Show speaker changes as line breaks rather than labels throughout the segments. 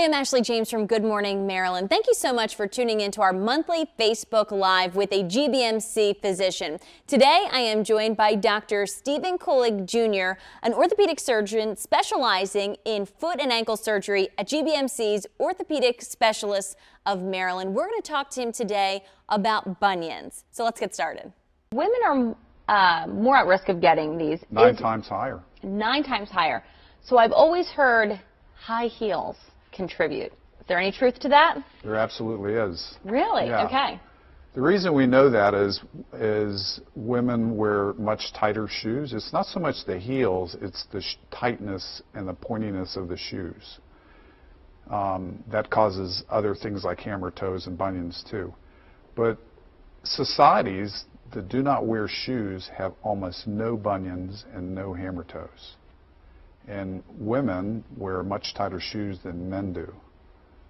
I'm Ashley James from Good Morning Maryland. Thank you so much for tuning into our monthly Facebook Live with a GBMC physician. Today I am joined by Dr. Stephen Kulik Jr., an orthopedic surgeon specializing in foot and ankle surgery at GBMC's Orthopaedics Specialists of Maryland. We're going to talk to him today about bunions. So let's get started. Women are more at risk of getting these.
9 times higher.
9 times higher. So I've always heard high heels contribute. Is there any truth to that?
There absolutely is.
Really?
Yeah.
Okay.
The reason we know that is women wear much tighter shoes. It's not so much the heels, it's the tightness and the pointiness of the shoes. That causes other things like hammer toes and bunions too. But societies that do not wear shoes have almost no bunions and no hammer toes. And women wear much tighter shoes than men do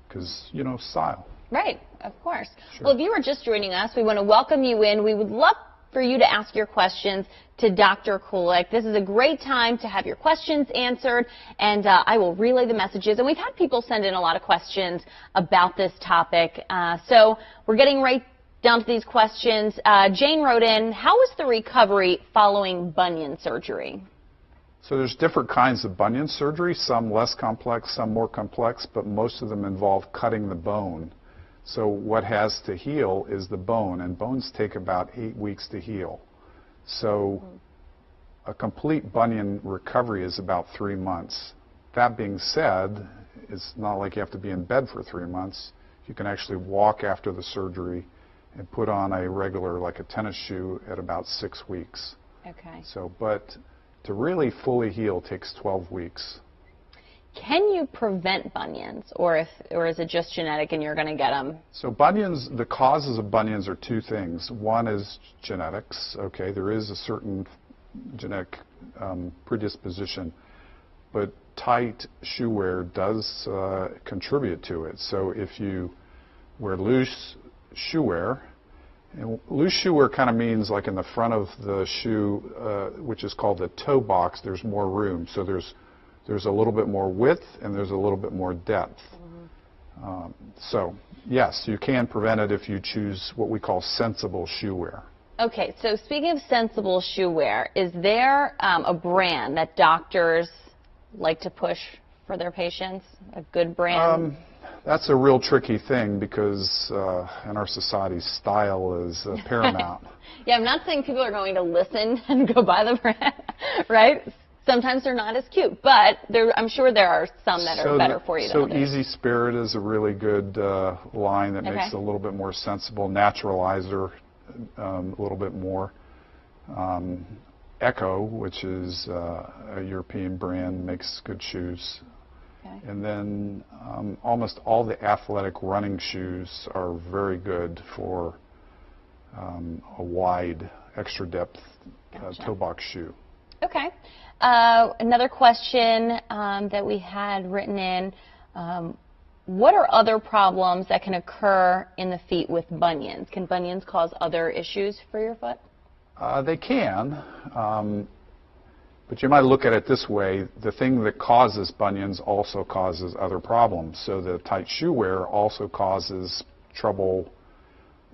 because, you know, style.
Right, of course.
Sure.
Well, if you are just joining us, we want to welcome you in. We would love for you to ask your questions to Dr. Kulik. This is a great time to have your questions answered, and I will relay the messages. And we've had people send in a lot of questions about this topic. So we're getting right down to these questions. Jane wrote in, how is the recovery following bunion surgery?
So there's different kinds of bunion surgery, some less complex, some more complex, but most of them involve cutting the bone. So what has to heal is the bone, and bones take about 8 weeks to heal. So a complete bunion recovery is about 3 months. That being said, it's not like you have to be in bed for 3 months. You can actually walk after the surgery and put on a regular, like a tennis shoe, at about 6 weeks.
Okay.
So, but to really fully heal takes 12 weeks.
Can you prevent bunions, or is it just genetic and you're going to get them?
So bunions, the causes of bunions are 2 things. One is genetics. Okay, there is a certain genetic predisposition, but tight shoe wear does contribute to it. So if you wear loose shoe wear, and loose shoe wear kind of means like in the front of the shoe, which is called the toe box, there's more room. So there's a little bit more width and there's a little bit more depth. So yes, you can prevent it if you choose what we call sensible shoe wear.
Okay, so speaking of sensible shoe wear, is there a brand that doctors like to push for their patients? A good brand?
That's a real tricky thing because in our society, style is paramount.
Yeah, I'm not saying people are going to listen and go buy the brand, right? Sometimes they're not as cute, but I'm sure there are some that are better for you than others.
So Easy Spirit is a really good line that makes it a little bit more sensible. Naturalizer, a little bit more. Echo, which is a European brand, makes good shoes. Okay. And then almost all the athletic running shoes are very good for a wide, extra depth toe box shoe.
Okay. Another question that we had written in, what are other problems that can occur in the feet with bunions? Can bunions cause other issues for your foot?
They can. But you might look at it this way, the thing that causes bunions also causes other problems. So the tight shoe wear also causes trouble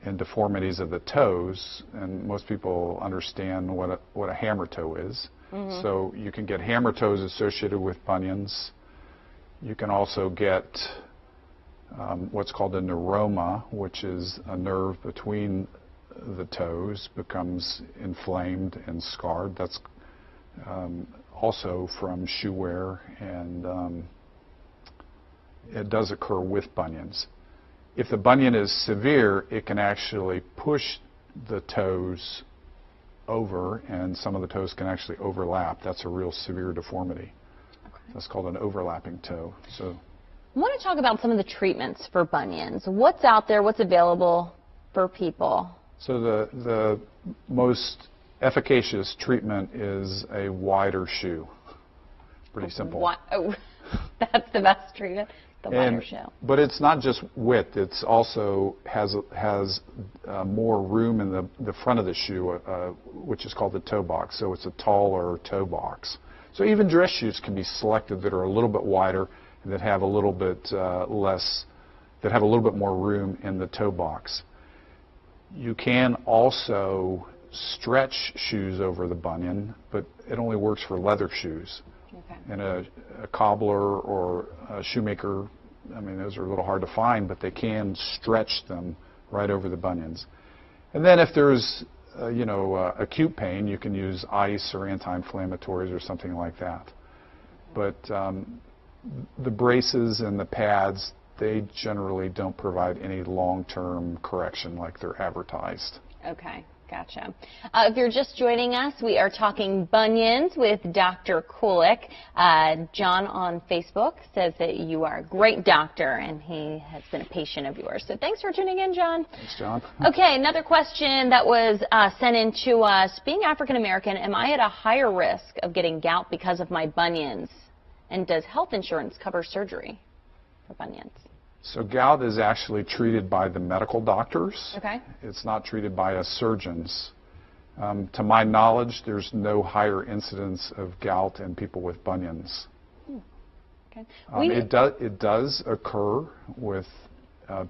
and deformities of the toes, and most people understand what a hammer toe is. So you can get hammer toes associated with bunions. You can also get what's called a neuroma, which is a nerve between the toes, becomes inflamed and scarred. That's also from shoe wear, and it does occur with bunions. If the bunion is severe, it can actually push the toes over, and some of the toes can actually overlap. That's a real severe deformity. Okay. That's called an overlapping toe. So,
I want to talk about some of the treatments for bunions. What's out there? What's available for people?
So the most efficacious treatment is a wider shoe. Pretty simple.
That's the best treatment, the wider shoe.
But it's not just width. It's also has more room in the front of the shoe, which is called the toe box. So it's a taller toe box. So even dress shoes can be selected that are a little bit wider that have a little bit that have a little bit more room in the toe box. You can also stretch shoes over the bunion, but it only works for leather shoes.
Okay.
And a cobbler or a shoemaker, I mean, those are a little hard to find, but they can stretch them right over the bunions. And then if there's acute pain, you can use ice or anti-inflammatories or something like that. But the braces and the pads, they generally don't provide any long-term correction like they're advertised.
Okay, gotcha. If you're just joining us, we are talking bunions with Dr. Kulik. John on Facebook says that you are a great doctor, and he has been a patient of yours. So thanks for tuning in, John.
Thanks, John.
Okay, another question that was sent in to us. Being African American, am I at a higher risk of getting gout because of my bunions? And does health insurance cover surgery for bunions?
So gout is actually treated by the medical doctors.
Okay.
It's not treated by us surgeons. To my knowledge, there's no higher incidence of gout in people with bunions.
Okay.
It does occur with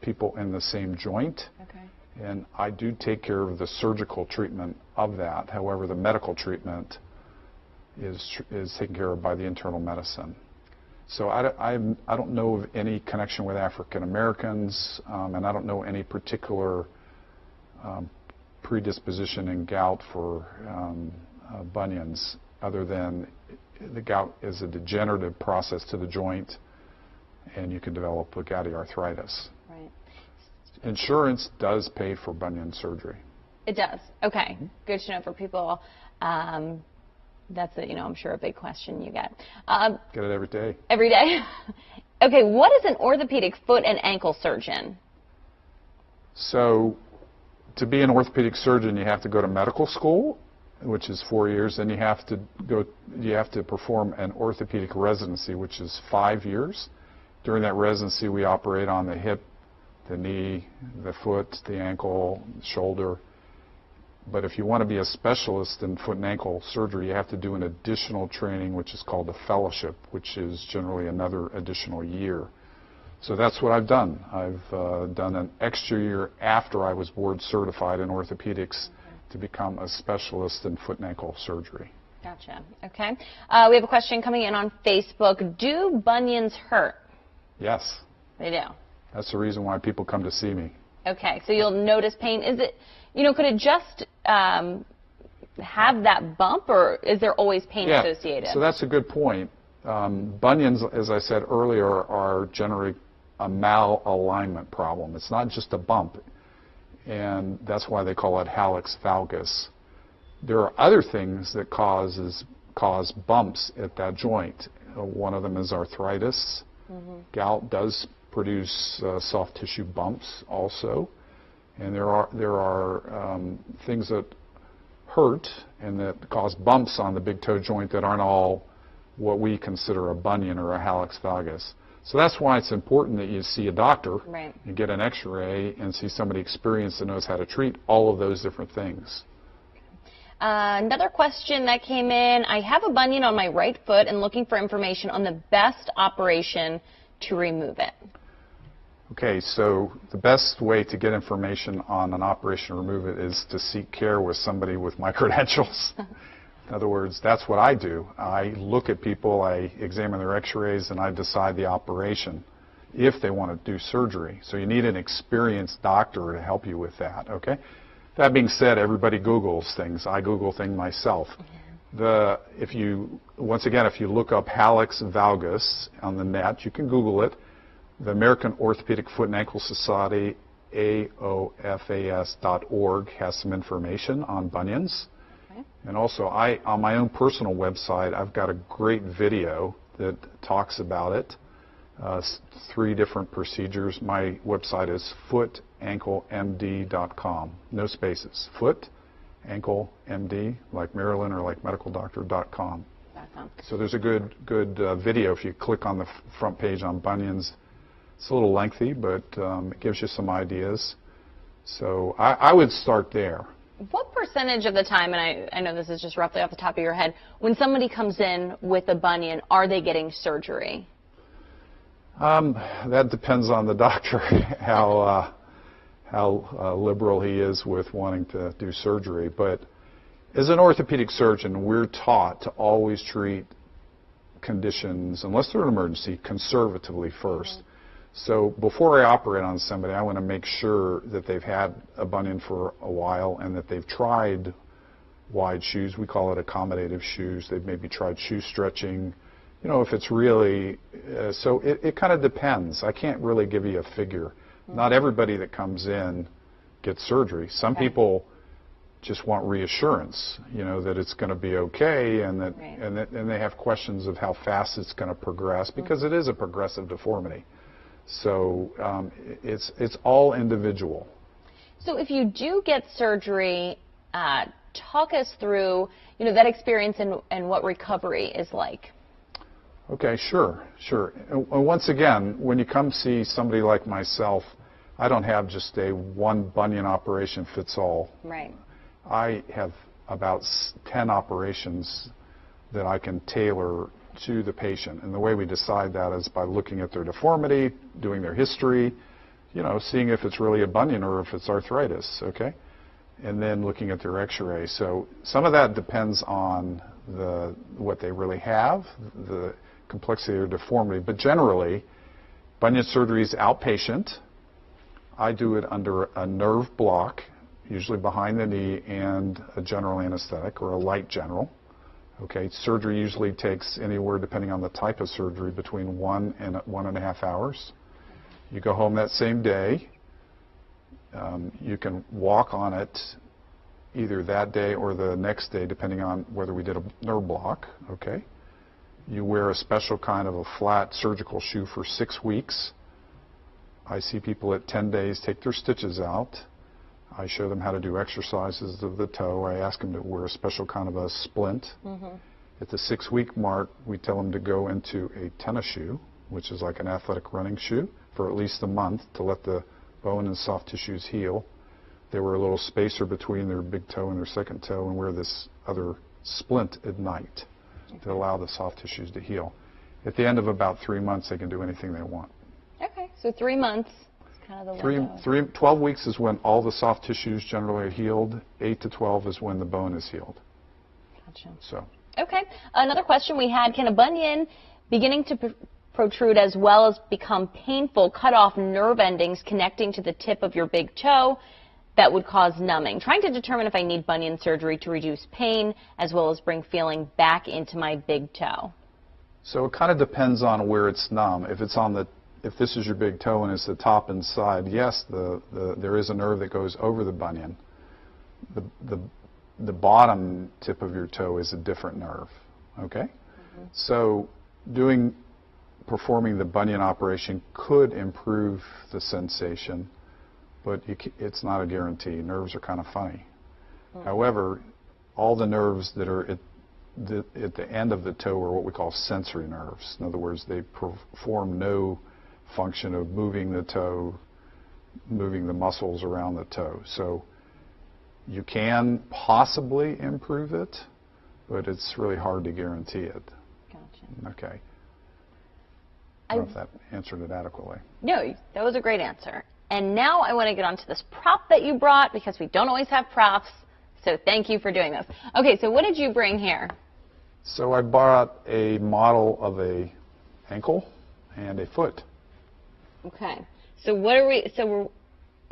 people in the same joint.
Okay.
And I do take care of the surgical treatment of that. However, the medical treatment is taken care of by the internal medicine. So I don't know of any connection with African Americans, and I don't know any particular predisposition in gout for bunions, other than the gout is a degenerative process to the joint, and you can develop a gouty arthritis.
Right.
Insurance does pay for bunion surgery.
It does. Okay. Good to know for people. That's I'm sure a big question you get.
Get it every day.
Every day? Okay, what is an orthopedic foot and ankle surgeon?
So to be an orthopedic surgeon, you have to go to medical school, which is 4 years, and you have to perform an orthopedic residency, which is 5 years. During that residency, we operate on the hip, the knee, the foot, the ankle, shoulder. But if you want to be a specialist in foot and ankle surgery, you have to do an additional training, which is called a fellowship, which is generally another additional year. So that's what I've done. I've done an extra year after I was board certified in orthopedics to become a specialist in foot and ankle surgery.
Gotcha. Okay. We have a question coming in on Facebook. Do bunions hurt?
Yes.
They do.
That's the reason why people come to see me.
Okay. So you'll notice pain. Is it, could it just have that bump, or is there always pain associated?
So that's a good point. Bunions, as I said earlier, are generally a malalignment problem. It's not just a bump, and that's why they call it hallux valgus. There are other things that cause bumps at that joint. One of them is arthritis. Gout does produce soft tissue bumps also. And there are things that hurt and that cause bumps on the big toe joint that aren't all what we consider a bunion or a hallux valgus. So that's why it's important that you see a doctor,
right,
and get an x-ray and see somebody experienced that knows how to treat all of those different things.
Another question that came in, I have a bunion on my right foot and looking for information on the best operation to remove it.
Okay, so the best way to get information on an operation to remove it is to seek care with somebody with my credentials. In other words, that's what I do. I look at people, I examine their x-rays, and I decide the operation if they want to do surgery. So you need an experienced doctor to help you with that, okay? That being said, everybody Googles things. I Google things myself. If you look up hallux valgus on the net, you can Google it. The American Orthopedic Foot and Ankle Society, AOFAS.org, has some information on bunions. Okay. And also, on my own personal website, I've got a great video that talks about it. 3 different procedures. My website is footanklemd.com. No spaces. Footanklemd, like Maryland or like medicaldoctor.com. So there's a good video if you click on the front page on bunions. It's a little lengthy, but it gives you some ideas. So I would start there.
What percentage of the time, and I know this is just roughly off the top of your head, when somebody comes in with a bunion, are they getting surgery?
That depends on the doctor, how liberal he is with wanting to do surgery. But as an orthopedic surgeon, we're taught to always treat conditions, unless they're an emergency, conservatively first. So before I operate on somebody, I want to make sure that they've had a bunion for a while and that they've tried wide shoes. We call it accommodative shoes. They've maybe tried shoe stretching. You know, if it's really, so it kind of depends. I can't really give you a figure. Not everybody that comes in gets surgery. Some people just want reassurance, you know, that it's going to be okay, and that, and they have questions of how fast it's going to progress, because it is a progressive deformity. So it's all individual.
So if you do get surgery, talk us through, you know, that experience and what recovery is like.
Okay, sure. And once again, when you come see somebody like myself, I don't have just a one bunion operation fits all.
Right.
I have about 10 operations that I can tailor to the patient. And the way we decide that is by looking at their deformity, doing their history, you know, seeing if it's really a bunion or if it's arthritis, okay? And then looking at their x-ray. So some of that depends on what they really have, the complexity of their deformity. But generally, bunion surgery is outpatient. I do it under a nerve block, usually behind the knee, and a general anesthetic or a light general. Okay, surgery usually takes anywhere, depending on the type of surgery, between 1 and 1.5 hours. You go home that same day. You can walk on it either that day or the next day, depending on whether we did a nerve block. Okay, you wear a special kind of a flat surgical shoe for 6 weeks. I see people at 10 days take their stitches out. I show them how to do exercises of the toe. I ask them to wear a special kind of a splint. At the 6-week mark, we tell them to go into a tennis shoe, which is like an athletic running shoe, for at least a month to let the bone and soft tissues heal. They wear a little spacer between their big toe and their second toe and wear this other splint at night to allow the soft tissues to heal. At the end of about 3 months, they can do anything they want.
Okay, so 3 months. Kind of the
12 weeks is when all the soft tissues generally are healed. 8 to 12 is when the bone is healed.
Gotcha.
So.
Okay. Another question we had, can a bunion beginning to protrude as well as become painful cut off nerve endings connecting to the tip of your big toe that would cause numbing? Trying to determine if I need bunion surgery to reduce pain as well as bring feeling back into my big toe.
So it kind of depends on where it's numb. If it's on the If this is your big toe and it's the top and side, yes, there is a nerve that goes over the bunion. The bottom tip of your toe is a different nerve, okay? So performing the bunion operation could improve the sensation, but it's not a guarantee. Nerves are kind of funny. However, all the nerves that are at the end of the toe are what we call sensory nerves. In other words, they perform no function of moving the toe, moving the muscles around the toe. So you can possibly improve it, but it's really hard to guarantee it.
Gotcha.
Okay. I don't know if that answered it adequately.
No, that was a great answer. And now I want to get on to this prop that you brought, because we don't always have props. So thank you for doing this. Okay, so what did you bring here?
So I bought a model of a ankle and a foot.
Okay. So what are we, so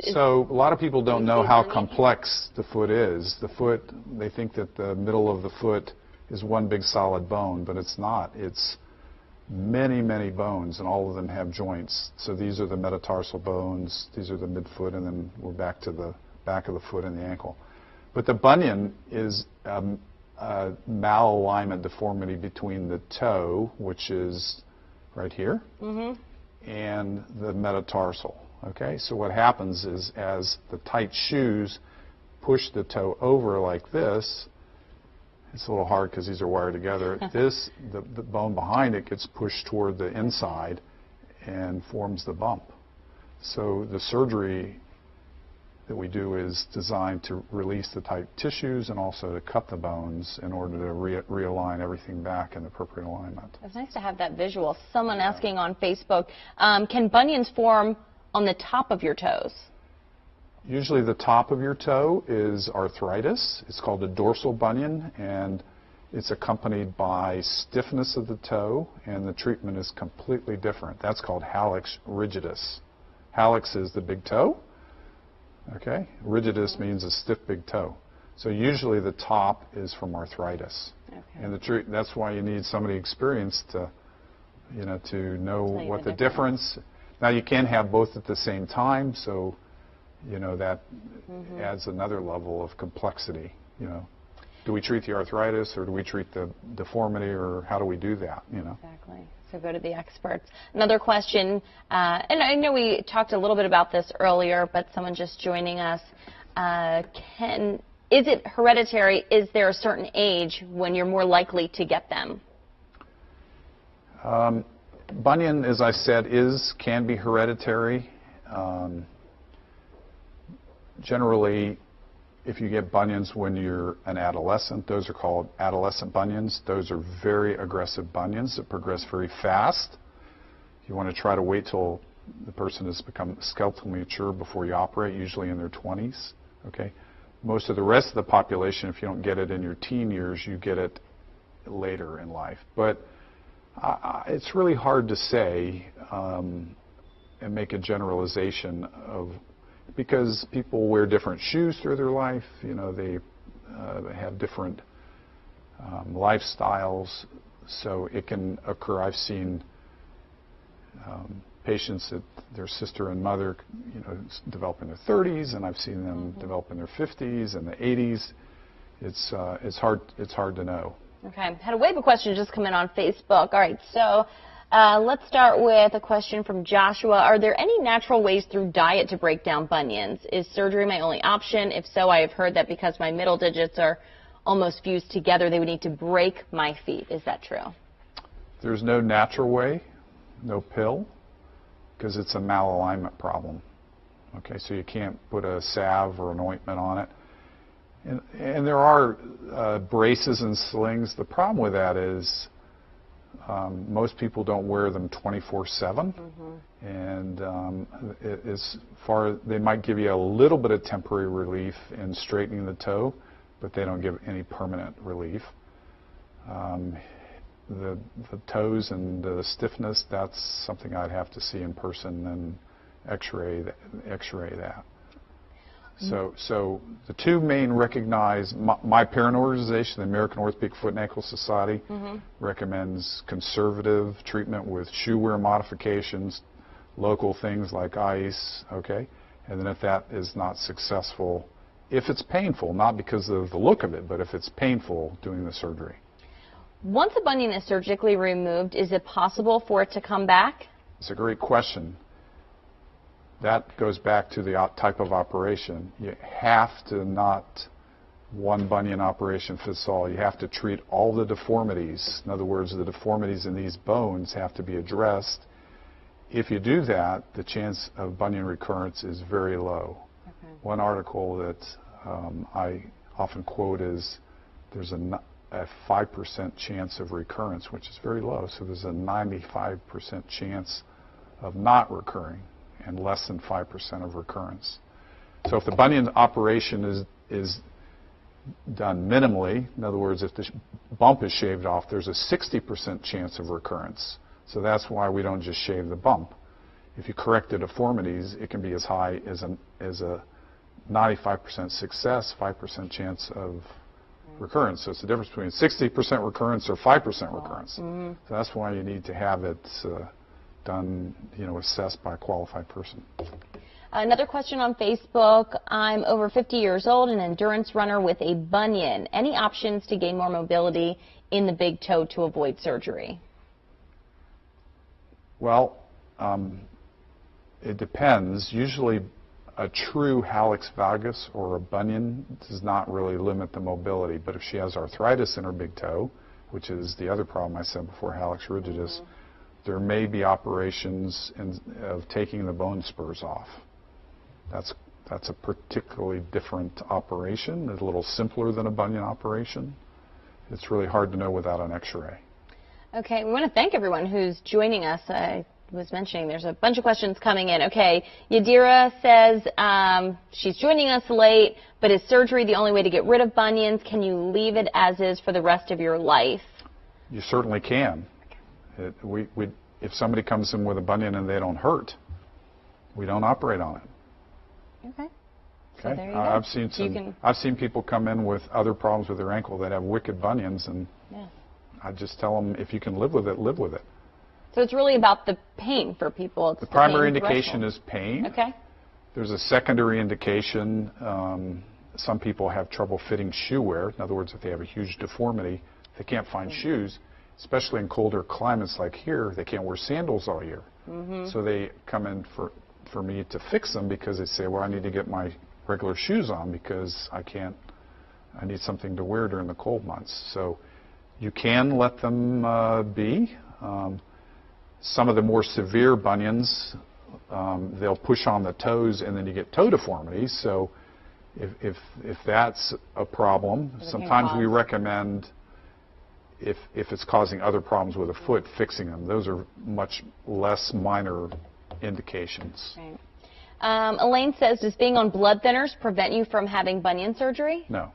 a lot of people don't know how complex the foot is. The foot, they think that the middle of the foot is one big solid bone, but it's not. It's many, many bones, and all of them have joints. So these are the metatarsal bones, these are the midfoot, and then we're back to the back of the foot and the ankle. But the bunion is a malalignment deformity between the toe, which is right here, and the metatarsal. Okay, so what happens is as the tight shoes push the toe over like this, it's a little hard because these are wired together. The bone behind it gets pushed toward the inside and forms the bump. So the surgery that we do is designed to release the tight tissues and also to cut the bones in order to realign everything back in the appropriate alignment.
It's nice to have that visual. Someone asking on Facebook, can bunions form on the top of your toes?
Usually the top of your toe is arthritis. It's called a dorsal bunion, and it's accompanied by stiffness of the toe, and the treatment is completely different. That's called hallux rigidus. Hallux is the big toe. Okay, rigidus means a stiff big toe. So usually the top is from arthritis, and that's why you need somebody experienced to, to know what the difference. Now you can have both at the same time, so that adds another level of complexity. Do we treat the arthritis, or do we treat the deformity, or how do we do that?
Exactly. So go to the experts. Another question, and I know we talked a little bit about this earlier, but someone just joining us, is it hereditary? Is there a certain age when you're more likely to get them?
Bunion, as I said, can be hereditary. Generally, if you get bunions when you're an adolescent, those are called adolescent bunions. Those are very aggressive bunions that progress very fast. You want to try to wait till the person has become skeletally mature before you operate, usually in their 20s. Okay? Most of the rest of the population, if you don't get it in your teen years, you get it later in life. But it's really hard to say and make a generalization because people wear different shoes through their life. They have different lifestyles, so it can occur. I've seen patients that their sister and mother, develop in their 30s, and I've seen them develop in their 50s and the 80s. It's hard to know.
Okay, had a wave of questions just come in on Facebook. All right, so let's start with a question from Joshua. Are there any natural ways through diet to break down bunions? Is surgery my only option? If so, I have heard that because my middle digits are almost fused together, they would need to break my feet. Is that true?
There's no natural way, no pill, because it's a malalignment problem. Okay, so you can't put a salve or an ointment on it. And there are braces and slings. The problem with that is most people don't wear them 24/7, and they might give you a little bit of temporary relief in straightening the toe, but they don't give any permanent relief. The toes and the stiffness, that's something I'd have to see in person and X-ray that. So the two main recognized, my parent organization, the American Orthopaedic Foot and Ankle Society, recommends conservative treatment with shoe wear modifications, local things like ice, okay? And then if that is not successful, if it's painful, not because of the look of it, but if it's painful, doing the surgery.
Once a bunion is surgically removed, is it possible for it to come back?
It's a great question. That goes back to the type of operation. You have to not one bunion operation fits all. You have to treat all the deformities. In other words, the deformities in these bones have to be addressed. If you do that, the chance of bunion recurrence is very low. Okay. One article that I often quote is there's a 5% chance of recurrence, which is very low. So there's a 95% chance of not recurring and less than 5% of recurrence. So if the bunion operation is done minimally, in other words, if the bump is shaved off, there's a 60% chance of recurrence. So that's why we don't just shave the bump. If you correct the deformities, it can be as high as a 95% success, 5% chance of recurrence. So it's the difference between 60% recurrence or 5% recurrence. So that's why you need to have it done, assessed by a qualified person.
Another question on Facebook. I'm over 50 years old, an endurance runner with a bunion. Any options to gain more mobility in the big toe to avoid surgery?
Well, it depends. Usually a true hallux valgus or a bunion does not really limit the mobility, but if she has arthritis in her big toe, which is the other problem I said before, hallux rigidus, there may be operations of taking the bone spurs off. That's a particularly different operation. It's a little simpler than a bunion operation. It's really hard to know without an x-ray.
Okay, we want to thank everyone who's joining us. I was mentioning there's a bunch of questions coming in. Okay, Yadira says she's joining us late, but is surgery the only way to get rid of bunions? Can you leave it as is for the rest of your life?
You certainly can. If somebody comes in with a bunion and they don't hurt, we don't operate on it.
Okay.
Okay.
So there you go.
I've seen people come in with other problems with their ankle that have wicked bunions, and I just tell them, if you can live with it, live with it.
So it's really about the pain for people. It's
the primary indication is pain.
Okay.
There's a secondary indication. Some people have trouble fitting shoe wear. In other words, if they have a huge deformity, they can't find shoes, especially in colder climates like here. They can't wear sandals all year. So they come in for me to fix them because they say, well, I need to get my regular shoes on because I need something to wear during the cold months. So you can let them be. Some of the more severe bunions, they'll push on the toes and then you get toe deformities. So if that's a problem, sometimes we recommend, if it's causing other problems with the foot, fixing them. Those are much less minor indications.
Right. Elaine says, does being on blood thinners prevent you from having bunion surgery?
No.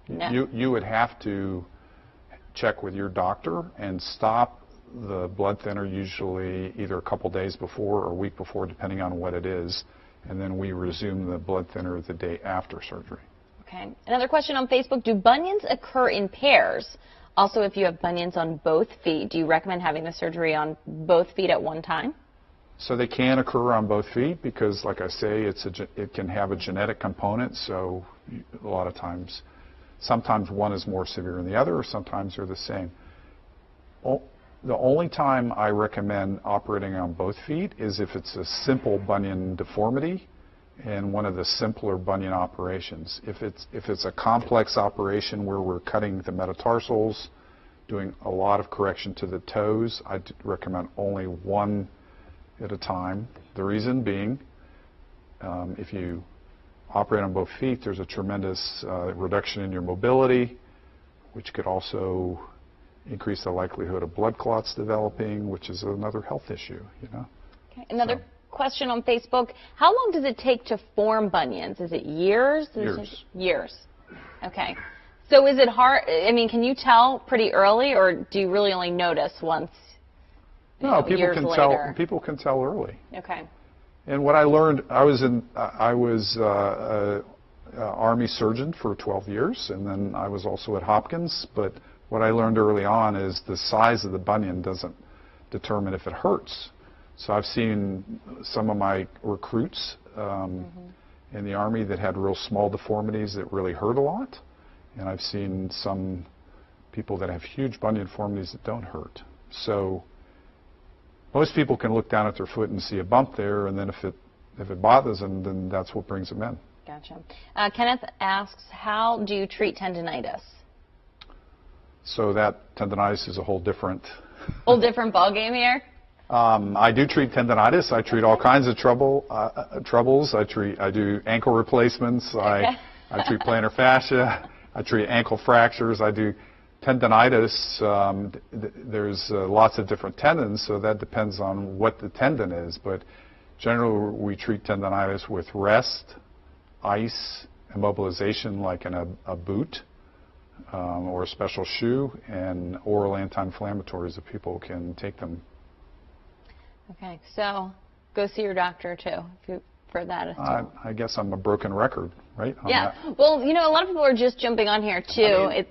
You would have to check with your doctor and stop the blood thinner usually either a couple days before or a week before, depending on what it is, and then we resume the blood thinner the day after surgery.
Okay. Another question on Facebook, do bunions occur in pairs? Also, if you have bunions on both feet, do you recommend having the surgery on both feet at one time?
So they can occur on both feet because, like I say, it can have a genetic component, so a lot of times, sometimes one is more severe than the other, or sometimes they're the same. The only time I recommend operating on both feet is if it's a simple bunion deformity and one of the simpler bunion operations. If it's a complex operation where we're cutting the metatarsals, doing a lot of correction to the toes, I'd recommend only one at a time. The reason being, if you operate on both feet, there's a tremendous reduction in your mobility, which could also increase the likelihood of blood clots developing, which is another health issue, you know.
Okay. Another question on Facebook, how long does it take to form bunions? Is it years? Years. Okay. So is it hard, I mean, can you tell pretty early, or do you really only notice once,
No, people
years
can
later?
tell. People can tell early.
Okay.
And what I learned, I was Army surgeon for 12 years, and then I was also at Hopkins. But what I learned early on is the size of the bunion doesn't determine if it hurts. So I've seen some of my recruits in the Army that had real small deformities that really hurt a lot, and I've seen some people that have huge bunion deformities that don't hurt. So most people can look down at their foot and see a bump there, and then if it bothers them, then that's what brings them in.
Gotcha. Kenneth asks, how do you treat tendinitis?
So that tendinitis is a whole different
ballgame here.
I do treat tendinitis. I treat all kinds of troubles. I do ankle replacements. I treat plantar fascia. I treat ankle fractures. I do tendinitis. There's lots of different tendons, so that depends on what the tendon is. But generally, we treat tendinitis with rest, ice, immobilization like in a boot or a special shoe, and oral anti-inflammatories if people can take them.
Okay, so go see your doctor too for that.
I guess I'm a broken record, right?
Yeah. Well, you know, a lot of people are just jumping on here too.
I mean,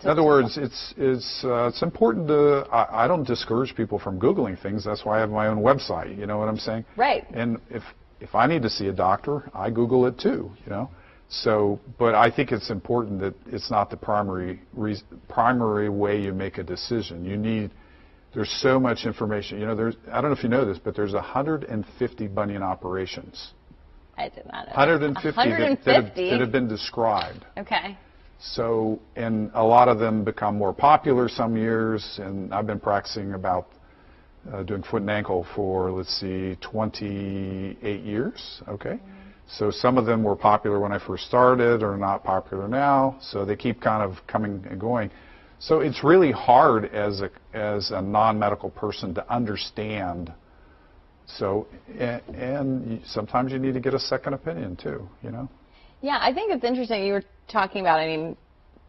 in other words, it's important to. I don't discourage people from Googling things. That's why I have my own website. You know what I'm saying?
Right.
And if I need to see a doctor, I Google it too. You know. So, but I think it's important that it's not the primary way you make a decision. There's so much information. You know, I don't know if you know this, but there's 150 bunion operations.
I did not know.
150 that have been described.
Okay.
So, and a lot of them become more popular some years, and I've been practicing about doing foot and ankle for, let's see, 28 years, okay? So some of them were popular when I first started or not popular now, so they keep kind of coming and going. So it's really hard as a non-medical person to understand. So, and sometimes you need to get a second opinion too, you know?
Yeah, I think it's interesting you were talking about, I mean,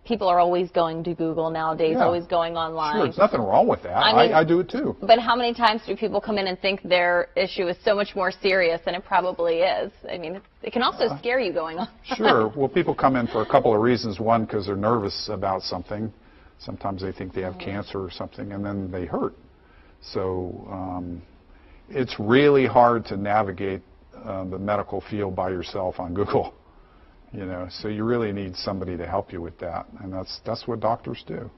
people are always going to Google nowadays, always going online.
Sure, there's nothing wrong with that. I do it too.
But how many times do people come in and think their issue is so much more serious than it probably is? I mean, it can also scare you going on.
Sure. Well, people come in for a couple of reasons. One, because they're nervous about something. Sometimes they think they have cancer or something, and then they hurt. So it's really hard to navigate the medical field by yourself on Google. You know, so you really need somebody to help you with that, and that's what doctors do.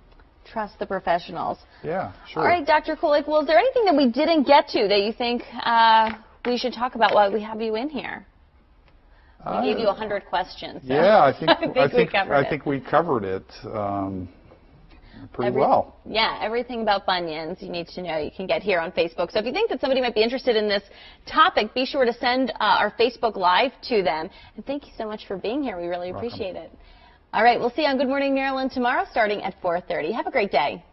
Trust the professionals.
Yeah, sure.
All right, Dr. Kulik, well, is there anything that we didn't get to that you think we should talk about while we have you in here? We gave you 100 questions. So
yeah, I think
I
think we covered it pretty well.
Yeah, everything about bunions you need to know you can get here on Facebook. So if you think that somebody might be interested in this topic, be sure to send our Facebook Live to them. And thank you so much for being here. We really appreciate it. All right, we'll see you on Good Morning Maryland tomorrow starting at 4:30. Have a great day.